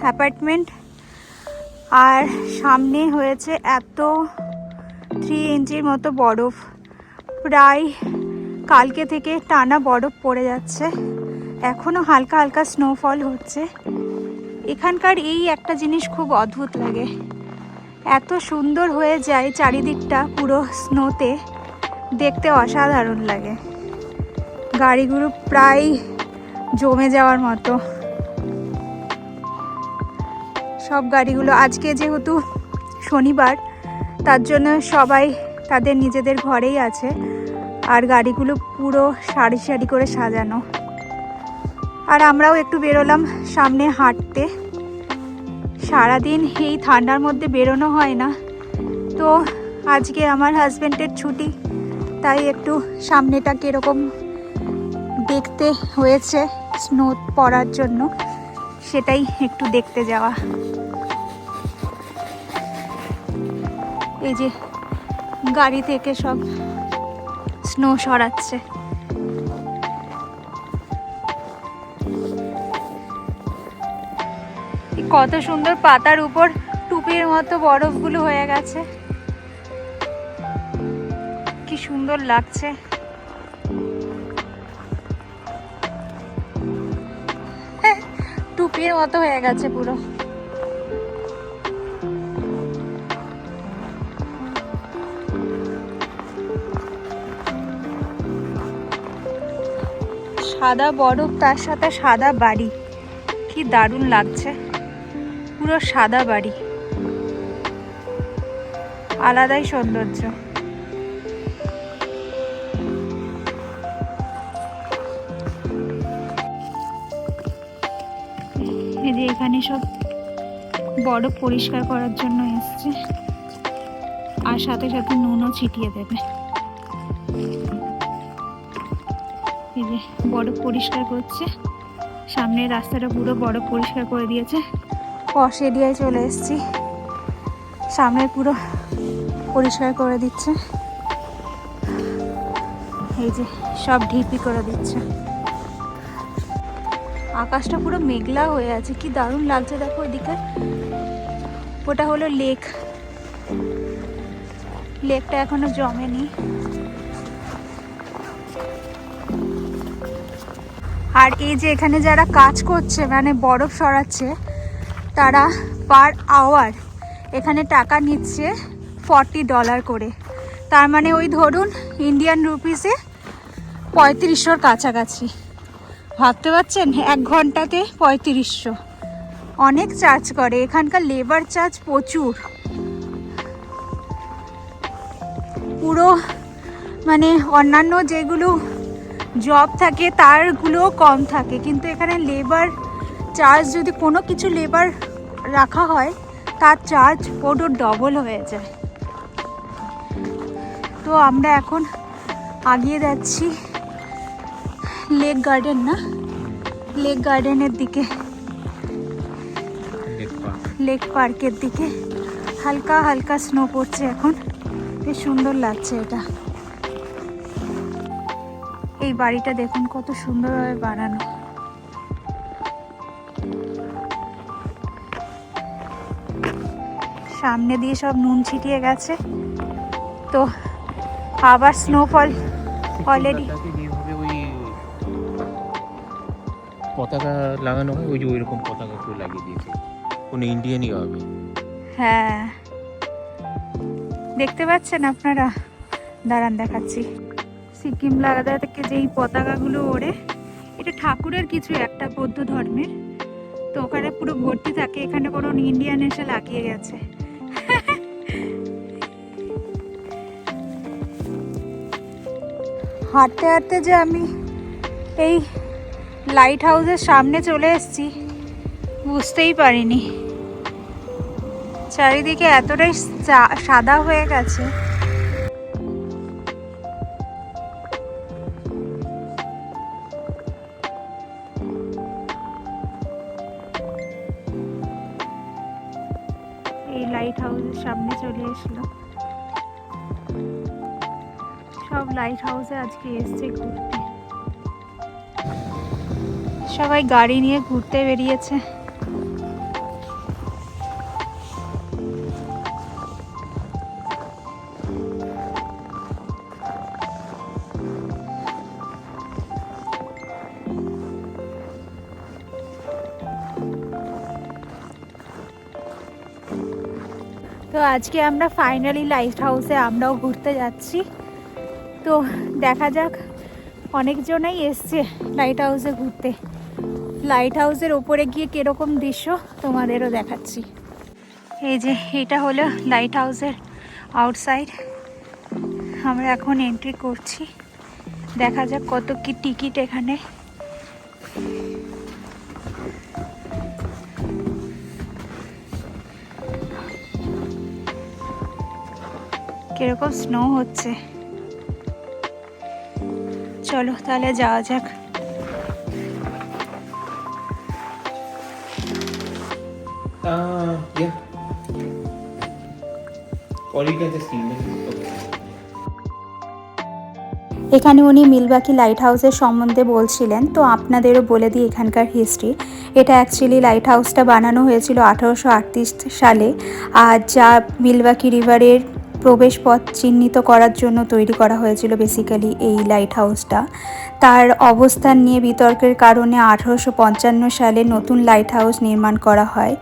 Apartment. আর সামনে হয়েছে এত 3 ইঞ্চির মতো বরফ, প্রায় কালকে থেকে টানা বরফ পড়ে যাচ্ছে। এখনও হালকা হালকা স্নোফল হচ্ছে। এখানকার এই একটা জিনিস খুব অদ্ভুত লাগে, এত সুন্দর হয়ে যায় চারিদিকটা পুরো স্নোতে, দেখতে অসাধারণ লাগে। গাড়িগুলো প্রায় জমে যাওয়ার মতো। সব গাড়িগুলো আজকে যেহেতু শনিবার, তার জন্য সবাই তাদের নিজেদের ঘরেই আছে। আর গাড়িগুলো পুরো সারি সারি করে সাজানো। আর আমরাও একটু বেরোলাম সামনে হাঁটতে। সারাদিন এই ঠান্ডার মধ্যে বেরোনো হয় না, তো আজকে আমার হাজব্যান্ডের ছুটি, তাই একটু সামনেটা কীরকম দেখতে হয়েছে স্নো পড়ার জন্য, সেটাই একটু দেখতে যাওয়া। এই যে গাড়ি থেকে সব স্নো সরাচ্ছে। কত সুন্দর পাতার উপর টুপির মতো বরফগুলো হয়ে গেছে, কি সুন্দর লাগছে। টুপির মতো হয়ে গেছে পুরো। সাদা বরফ, তার সাথে সাদা বাড়ি, কি দারুণ লাগছে। পুরো সাদা বাড়ি, আলাদাই সৌন্দর্য। এই যে এখানে সব বরফ পরিষ্কার করার জন্য এসছে, আর সাথে সাথে নুনও ছিটিয়ে দেবে। এই যে বরফ পরিষ্কার করছে, সামনের রাস্তাটা পুরো বরফ পরিষ্কার করে দিয়েছে। পশ এরিয়ায় চলে এসেছি, সামনে পুরো পরিষ্কার করে দিচ্ছে। এই যে সব ঢিপি করে দিচ্ছে। আকাশটা পুরো মেঘলা হয়ে আছে, কি দারুণ লাগছে। দেখো ওইদিকে, ওটা হলো লেক। লেকটা এখনো জমেনি। আর এই যে এখানে যারা কাজ করছে, মানে বরফ সরাচ্ছে, তারা পার আওয়ার এখানে টাকা নিচ্ছে $40 করে। তার মানে ওই ধরুন ইন্ডিয়ান রুপিসে 3500-র কাছাকাছি। ভাবতে পারছেন, 1 ঘন্টাতে 3500। অনেক চার্জ করে এখানকার, লেবার চার্জ প্রচুর। পুরো মানে অন্যান্য যেগুলো জব থাকে তারগুলোও কম থাকে, কিন্তু এখানে লেবার চার্জ, যদি কোনো কিছু লেবার রাখা হয় তার চার্জ পুরো ডবল হয়ে যায়। তো আমরা এখন আগিয়ে যাচ্ছি লেক গার্ডেন, না লেক গার্ডেনের দিকে, লেক পার্কের দিকে। হালকা হালকা স্নো পড়ছে এখন, বেশ সুন্দর লাগছে এটা। এই বাড়িটা দেখুন কত সুন্দরভাবে বানানো। সামনে দিয়ে সব নুন ছিটিয়ে গেছে, তো আবার স্নোফল অলরেডি। পতাকা লাগানো হয়, ওই যে ওইরকম পতাকা কেউ লাগিয়ে দিয়েছে, কোনো ইন্ডিয়ানই হবে। হ্যাঁ, দেখতে পাচ্ছেন আপনারা? দাঁড়ান দেখাচ্ছি। সিকিম লাগাতে থেকে যেই পতাকাগুলো ওড়ে, এটা ঠাকুরের কিছু একটা বৌদ্ধ ধর্মের, তো ওখানে পুরো ভর্তি থাকে। এখানে কোনো ইন্ডিয়ান এসে লাগিয়ে গেছে। হাঁটতে হাঁটতে যে আমি এই লাইট হাউসের সামনে চলে এসেছি বুঝতেই পারিনি। চারিদিকে এতটাই সাদা হয়ে গেছে। এই লাইট হাউসের সামনে চলে এসলো। সব লাইট হাউসে আজকে এসছে ঘুরতে, সবাই গাড়ি নিয়ে ঘুরতে বেরিয়েছে। তো আজকে আমরা ফাইনালি লাইট হাউসে আমরাও ঘুরতে যাচ্ছি। তো দেখা যাক, অনেকজনেই এসছে লাইট হাউসে ঘুরতে। লাইট হাউসের ওপরে গিয়ে কীরকম দৃশ্য তোমাদেরও দেখাচ্ছি। এই যে এটা হলো লাইট হাউসের আউটসাইড। আমরা এখন এন্ট্রি করছি, দেখা যাক কত কি টিকিট এখানে। কিরকম স্নো হচ্ছে, চলো তাহলে যাওয়া যাক। Yeah. Or you can just email me. Okay. এখানে উনি মিলওয়াকি লাইট হাউসের সম্বন্ধে বলছিলেন, তো আপনাদেরও বলে দিই এখানকার হিস্ট্রি। এটা অ্যাকচুয়ালি লাইট হাউসটা বানানো হয়েছিল 1838 সালে, আর যা মিলওয়াকি রিভারের প্রবেশপথ চিহ্নিত করার জন্য তৈরি করা হয়েছিল বেসিক্যালি এই লাইট হাউসটা। তার অবস্থান নিয়ে বিতর্কের কারণে 1855 সালে নতুন লাইট হাউস নির্মাণ করা হয়,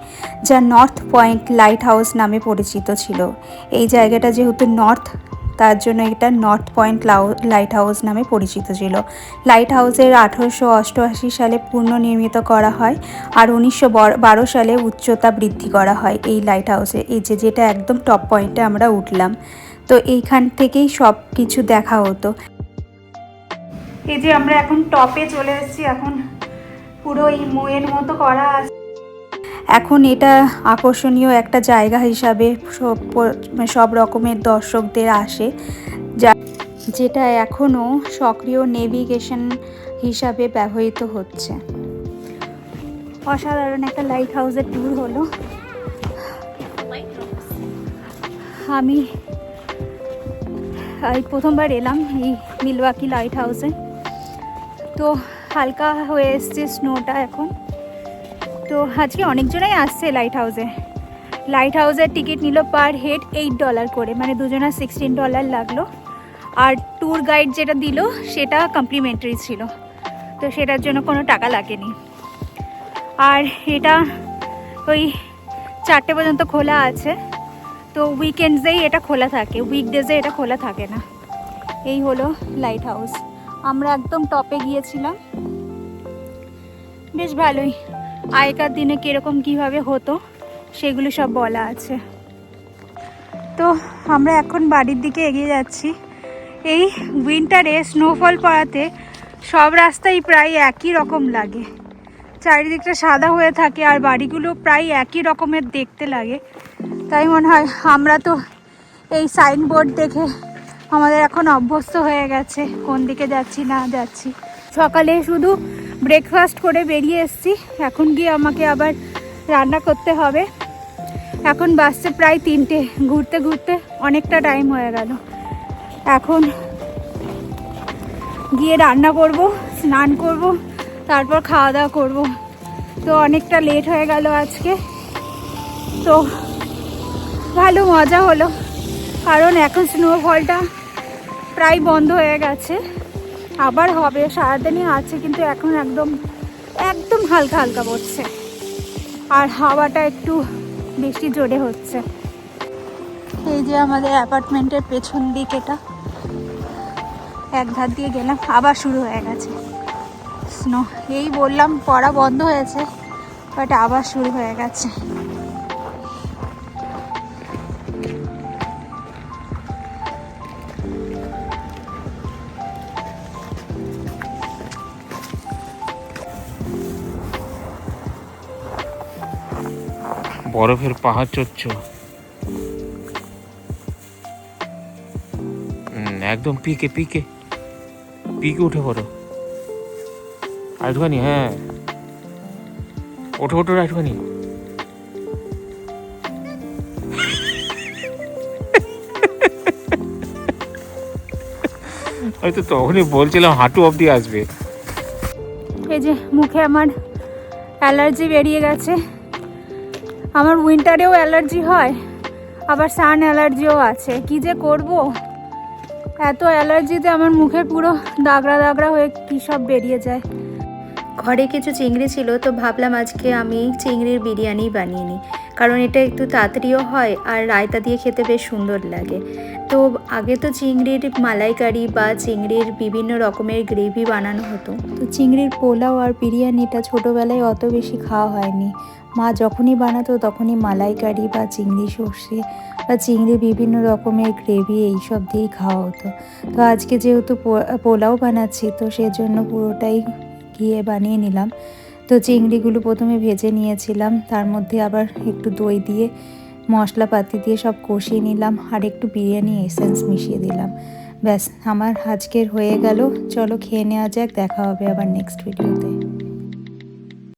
যা নর্থ পয়েন্ট লাইট হাউস নামে পরিচিত ছিল। এই জায়গাটা যেহেতু নর্থ, তার জন্য এটা নর্থ পয়েন্ট লাইট হাউস নামে পরিচিত ছিল। লাইট হাউসের 1888 সালে পুনর্নির্মিত করা হয়, আর 1912 সালে উচ্চতা বৃদ্ধি করা হয় এই লাইট হাউসে। এই যেটা একদম টপ পয়েন্টে আমরা উঠলাম, তো এইখান থেকেই সব কিছু দেখা হতো। এই যে আমরা এখন টপে চলে এসেছি, এখন পুরো এই মোয়ের মতো করা আছে। এখন এটা আকর্ষণীয় একটা জায়গা হিসাবে সব রকমের দর্শকদের আসে, যেটা এখনও সক্রিয় নেভিগেশন হিসাবে ব্যবহৃত হচ্ছে। অসাধারণ একটা লাইট হাউসের ট্যুর হলো। আমি এই প্রথমবার এলাম এই মিলওয়াকি লাইট হাউসে। তো হালকা হয়ে এসছে স্নোটা এখন। তো আজকে অনেকজনাই আসছে লাইট হাউসে। লাইট হাউসের টিকিট নিল পার হেড $8 করে, মানে দুজনা $16 লাগলো। আর ট্যুর গাইড যেটা দিল সেটা কমপ্লিমেন্টারি ছিল, তো সেটার জন্য কোনো টাকা লাগেনি। আর এটা ওই 4টে পর্যন্ত খোলা আছে, তো উইকেন্ডসেই এটা খোলা থাকে, উইকডেজে এটা খোলা থাকে না। এই হলো লাইট হাউস। আমরা একদম টপে গিয়েছিলাম, বেশ ভালোই। আগেকার দিনে কীরকম কীভাবে হতো সেগুলো সব বলা আছে। তো আমরা এখন বাড়ির দিকে এগিয়ে যাচ্ছি। এই উইন্টারে স্নোফল পড়াতে সব রাস্তাই প্রায় একই রকম লাগে, চারিদিকটা সাদা হয়ে থাকে আর বাড়িগুলো প্রায় একই রকমের দেখতে লাগে। তাই মনে হয় আমরা তো এই সাইনবোর্ড দেখে আমাদের এখন অভ্যস্ত হয়ে গেছে কোন দিকে যাচ্ছি না যাচ্ছি। সকালে শুধু ব্রেকফাস্ট করে বেরিয়ে এসেছি, এখন গিয়ে আমাকে আবার রান্না করতে হবে। এখন বাসছে প্রায় 3টে, ঘুরতে ঘুরতে অনেকটা টাইম হয়ে গেল। এখন গিয়ে রান্না করব, স্নান করব, তারপর খাওয়া দাওয়া করব। তো অনেকটা লেট হয়ে গেল আজকে। তো ভালো মজা হলো, কারণ এখন স্নোফলটা প্রায় বন্ধ হয়ে গেছে, আবার হবে, সারাদিনই আছে, কিন্তু এখন একদম একদম হালকা হালকা পড়ছে আর হাওয়াটা একটু বেশি জোরে হচ্ছে। এই যে আমাদের অ্যাপার্টমেন্টের পেছন দিক, এটা এক ধার দিয়ে গেলাম, আবার শুরু হয়ে গেছে স্নো। এই বললাম পড়া বন্ধ হয়েছে, বাট আবার শুরু হয়ে গেছে। বরফের পাহাড় চড়ছ, একদম পিকে পিকে পিকে উঠে পড়ো। আরেকটুখানি, হ্যাঁ ওঠো ওঠো আরেকটুখানি। হয়তো তখনই বলছিলাম হাঁটু অবধি আসবে। এই যে মুখে আমার অ্যালার্জি বেরিয়ে গেছে। আমার উইন্টারেও অ্যালার্জি হয়, আবার সান অ্যালার্জিও আছে। কি যে করব, এত অ্যালার্জিতে আমার মুখে পুরো দাগড়া দাগড়া হয়ে কী সব বেরিয়ে যায়। ঘরে কিছু চিংড়ি ছিল, তো ভাবলাম আজকে আমি চিংড়ির বিরিয়ানি বানিয়ে নিই, কারণ এটা একটু তাড়াতাড়িও হয় আর রায়তা দিয়ে খেতে বেশ সুন্দর লাগে। তো আগে তো চিংড়ির মালাইকারি বা চিংড়ির বিভিন্ন রকমের গ্রেভি বানানো হতো, তো চিংড়ির পোলাও আর বিরিয়ানিটা ছোটোবেলায় অত বেশি খাওয়া হয়নি। মা যখনই বানাতো তখনই মালাইকারি বা চিংড়ি সর্ষে বা চিংড়ি বিভিন্ন রকমের গ্রেভি এইসব দিয়েই খাওয়া হতো। তো আজকে যেহেতু পোলাও বানাচ্ছি, তো সেজন্য পুরোটাই ঘিয়ে বানিয়ে নিলাম। তো চিংড়িগুলো প্রথমে ভেজে নিয়েছিলাম, তার মধ্যে আবার একটু দই দিয়ে মশলাপাতি দিয়ে সব কষিয়ে নিলাম আর একটু বিরিয়ানি এসেন্স মিশিয়ে দিলাম। ব্যাস আমার আজকের হয়ে গেল। চলো খেয়ে নেওয়া যাক, দেখা হবে আবার নেক্সট ভিডিওতে।